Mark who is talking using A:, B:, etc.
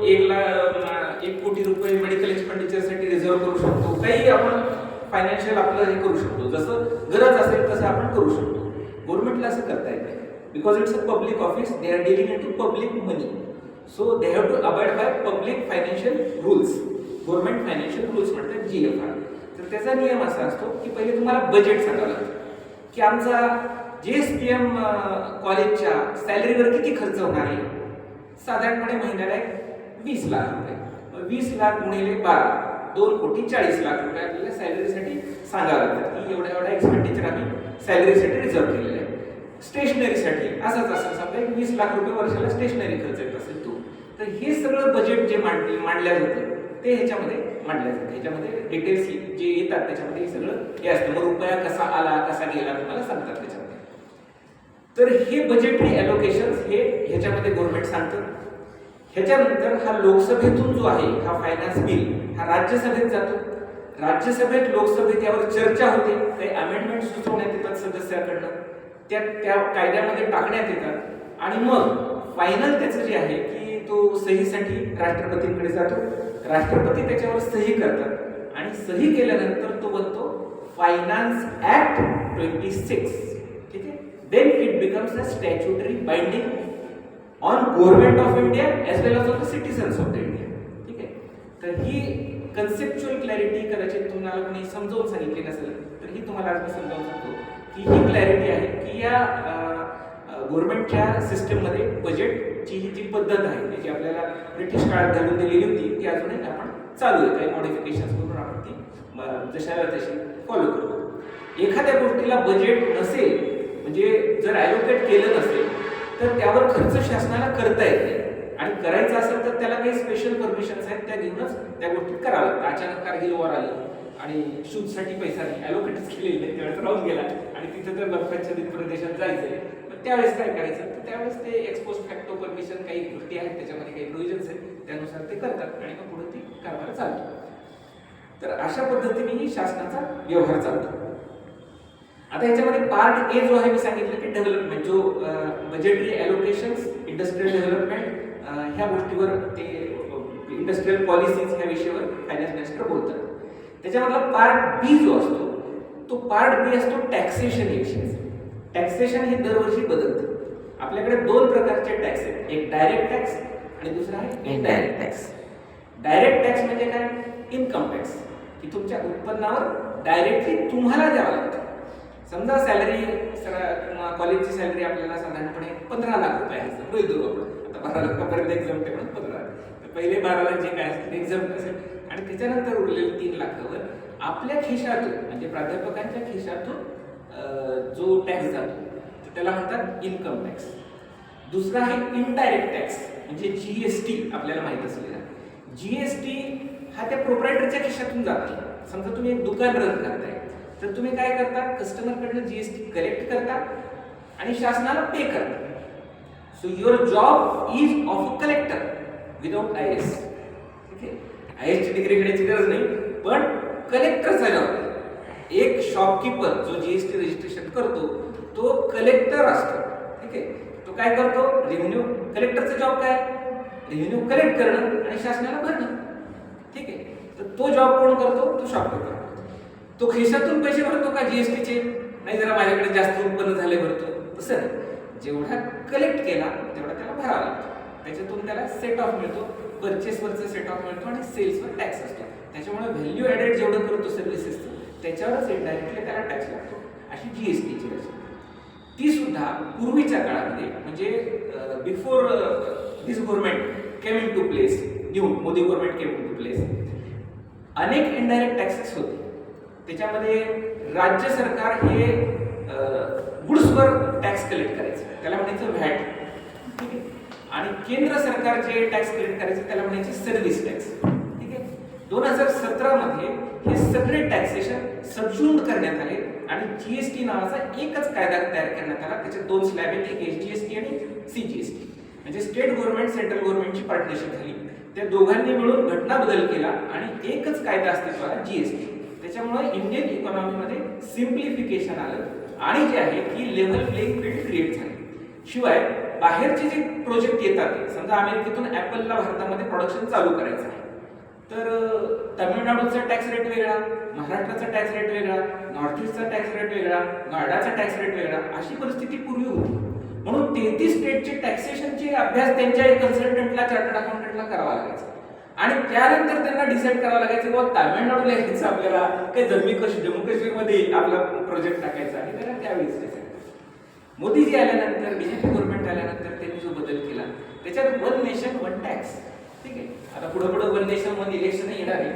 A: 1 कोटी रुपये medical एक्सपेंडिचरसाठी reserve करू शकतो. काही आपण फायनान्शियल आपलं हे करू शकतो, जसं गरज असेल तसं आपण करू शकतो. गव्हर्नमेंटला असं करता येत नाही, because it's a public office, they are dealing in to public money, so they have to abide by public financial rules. Government financial rules म्हणतात GFR. तर त्याचा नियम असा असतो की पहिले तुम्हाला बजेट सांगावं लागतं की आमचा JSPM कॉलेजच्या सॅलरीवर किती खर्च होणार आहे. साधारणपणे महिन्याला 20 लाख रुपये. 20 लाख गुणिले 12, 2,40,00,000 रुपये आपल्याला सॅलरीसाठी सांगावं लागतं की एवढ्या एवढा एक्सपेंडिचर आम्ही सॅलरीसाठी रिझर्व्ह केलेलं आहे. स्टेशनरीसाठी असंच समजा 20 लाख रुपये वर्षाला स्टेशनरी खर्च येत असेल तो, तर हे सगळं बजेट जे मांडल्या जातं ते ह्याच्यामध्ये मांडल्या जातं. ह्याच्यामध्ये डिटेल्स जे येतात त्याच्यामध्ये हे सगळं हे असतं. मग रुपया कसा आला कसा गेला तुम्हाला सांगतात त्याच्यामध्ये. तर हे बजेटरी ॲलोकेशन्स हे ह्याच्यामध्ये गव्हर्नमेंट सांगतं. ह्याच्यानंतर हा लोकसभेतून जो आहे हा फायनान्स बिल हा राज्यसभेत जातो. राज्यसभेत लोकसभेत यावर चर्चा होते, काही अमेंडमेंट सुचवण्यात येतात सदस्याकडनं, त्या कायद्यामध्ये टाकण्यात येतात आणि मग फायनल त्याचं जे आहे की तो सहीसाठी राष्ट्रपतींकडे जातो. राष्ट्रपती त्याच्यावर सही करतात आणि सही केल्यानंतर तो बनतो फायनान्स ऍक्ट 26. ठीक आहे. Then it becomes a statutory binding on government of India as well as on the citizens of the India. ठीक आहे. तर ही कन्सेप्च्युअल क्लॅरिटी कदाचित तुम्हाला कोणी समजावून सांगितली नसेल, तर ही तुम्हाला आज मी समजावून सांगतो की ही क्लॅरिटी आहे की या गव्हर्नमेंटच्या सिस्टममध्ये बजेटची ही जी पद्धत आहे जी आपल्याला ब्रिटिश काळात घालून दिलेली होती ती अजूनही आपण चालू आहे. काही मॉडिफिकेशन्स करून आपण ती जशाला तशी फॉलो करतो. एखाद्या गोष्टीला बजेट नसेल म्हणजे जर ॲलोकेट केलं नसेल तर त्यावर खर्च शासनाला करता येत नाही आणि करायचं असेल तर त्याला काही स्पेशल परमिशन्स आहेत त्या घेऊनच त्या गोष्टीत करावं लागतं. अचानक कारगिल वॉर आली आणि शूटसाठी पैसा नाही, ॲलोकेटच केलेलं नाही, त्यावेळेस राहून गेला आणि तिथं जर बर्फाच्छादित प्रदेशात जायचंय तर त्यावेळेस काय करायचं, तर त्यावेळेस ते एक्सपोज फॅक्टो परमिशन काही गोष्टी आहेत त्याच्यामध्ये काही प्रोव्हिजन्स आहेत त्यानुसार ते करतात आणि मग पुढे ती कारभार चालतो. तर अशा पद्धतीने ही शासनाचा व्यवहार चालतो. आता याच्यामध्ये पार्ट ए जो आहे मी सांगितलं की डेव्हलपमेंट, जो बजेटरी ॲलोकेशन्स, इंडस्ट्रियल डेव्हलपमेंट, ह्या गोष्टीवर ते इंडस्ट्रियल पॉलिसीज ह्या विषयावर फायनान्स मिनिस्टर बोलतात. त्याच्यामधला पार्ट बी जो असतो तो पार्ट बी असतो टॅक्सेशन विषयी. टॅक्सेशन हे दरवर्षी बदलतं. आपल्याकडे 2 प्रकारचे टॅक्स आहेत, एक डायरेक्ट टॅक्स आणि दुसरा आहे इनडायरेक्ट टॅक्स. डायरेक्ट टॅक्स म्हणजे काय, इन्कम टॅक्स, की तुमच्या उत्पन्नावर डायरेक्टली तुम्हाला द्यावं लागतं. समजा सॅलरी कॉलेजची सॅलरी आपल्याला साधारणपणे 15 लाख रुपये आहे. आता 12 लाखापर्यंत एक्झाम म्हणून 15 लाख, तर पहिले 12 लाख जे काय असेल एक्झाम असेल आणि त्याच्यानंतर उरलेले 3 लाखावर आपल्या खिशातून म्हणजे प्राध्यापकांच्या खिशातून जो टॅक्स जातो त्याला म्हणतात इन्कम टॅक्स. दुसरा आहे इनडायरेक्ट टॅक्स म्हणजे GST. आपल्याला माहित असलेला GST हा त्या प्रोप्रायटरच्या खिशातून जातो. समजा तुम्ही एक दुकान रन करताय तर तुम्ही काय करता, कस्टमरकडनं GST कलेक्ट करता आणि शासनाला पे करता. So your job is of a collector without IAS. ठीक आहे. IAS ची डिग्री घेण्याची गरज नाही, पण कलेक्टरचा जॉब. एक शॉपकीपर जो GST रजिस्ट्रेशन करतो तो कलेक्टर असतो. ठीक आहे. तो काय करतो, रेव्हेन्यू. कलेक्टरचा जॉब काय, रेव्हेन्यू कलेक्ट करणं आणि शासनाला भरणं. ठीक आहे. तर तो जॉब कोण करतो, तो शॉपकीपर. तो खिशातून पैसे भरतो का GSTचे, नाही जरा माझ्याकडे जास्त उत्पन्न झाले भरतो, तसं नाही. जेवढा कलेक्ट केला तेवढा त्याला भरावा लागतो. त्याच्यातून त्याला सेट ऑफ मिळतो, परचेसवरचा सेट ऑफ मिळतो आणि सेल्सवर टॅक्स असतो. त्याच्यामुळे व्हॅल्यू ॲडेड जेवढं करतो सर्व्हिसेसचं त्याच्यावरच इनडायरेक्टली त्याला टॅक्स लागतो. अशी GSTची रचना. ती सुद्धा पूर्वीच्या काळामध्ये म्हणजे before this government came in to place, new Modi government came in to place, अनेक इनडायरेक्ट टॅक्सेस होते. त्याच्यामध्ये राज्य सरकार हे गुड्सवर टॅक्स कलेक्ट करायचं, त्याला म्हणायचं व्हॅट. ठीक आहे. आणि केंद्र सरकार जे टॅक्स कलेक्ट करायचं त्याला म्हणायचे सर्व्हिस टॅक्स. ठीक आहे. 2017 मध्ये हे सगळे टॅक्सेशन सबज्युम्ड करण्यात आले आणि GST नावाचा एकच कायदा तयार करण्यात आला. त्याचे 2 स्लॅब आहेत, एक SGST आणि CGST. म्हणजे स्टेट गव्हर्नमेंट सेंट्रल गव्हर्नमेंटची पार्टनरशिप झाली. त्या दोघांनी मिळून घटना बदल केला आणि एकच कायदा अस्तित्वाला GST. त्याच्यामुळे इंडियन इकॉनॉमीमध्ये सिम्प्लिफिकेशन आलं आणि जे आहे की लेव्हल प्लेइंग फील्ड क्रिएट झाले. शिवाय बाहेरचे जे प्रोजेक्ट येतात ते, समजा अमेरिकेतून ऍपलला भारतामध्ये प्रोडक्शन चालू करायचं आहे, तर तामिळनाडूचा टॅक्स रेट वेगळा, महाराष्ट्राचा टॅक्स रेट वेगळा, नॉर्थ ईस्टचा टॅक्स रेट वेगळा, नॉयडाचा टॅक्स रेट वेगळा, अशी परिस्थिती पूर्वी होती. म्हणून 33 स्टेटचे टॅक्सेशनचे अभ्यास त्यांच्या कन्सल्टंटला, चार्टर्ड अकाउंटंटला करावा लागायचा आणि त्यानंतर त्यांना डिसाईड करावं लागायचं की तामिळनाडूला यायचं आपल्याला काही जम्मू काश्मीरमध्ये आपला प्रोजेक्ट टाकायचा आहे. त्याला त्यावेळेस मोदीजी आल्यानंतर, बीजेपी गव्हर्नमेंट आल्यानंतर त्यांनी जो बदल केला त्याच्यात 1 नेशन 1 टॅक्स. ठीक आहे, आता पुढे 1 नेशन 1 इलेक्शन येणार आहे.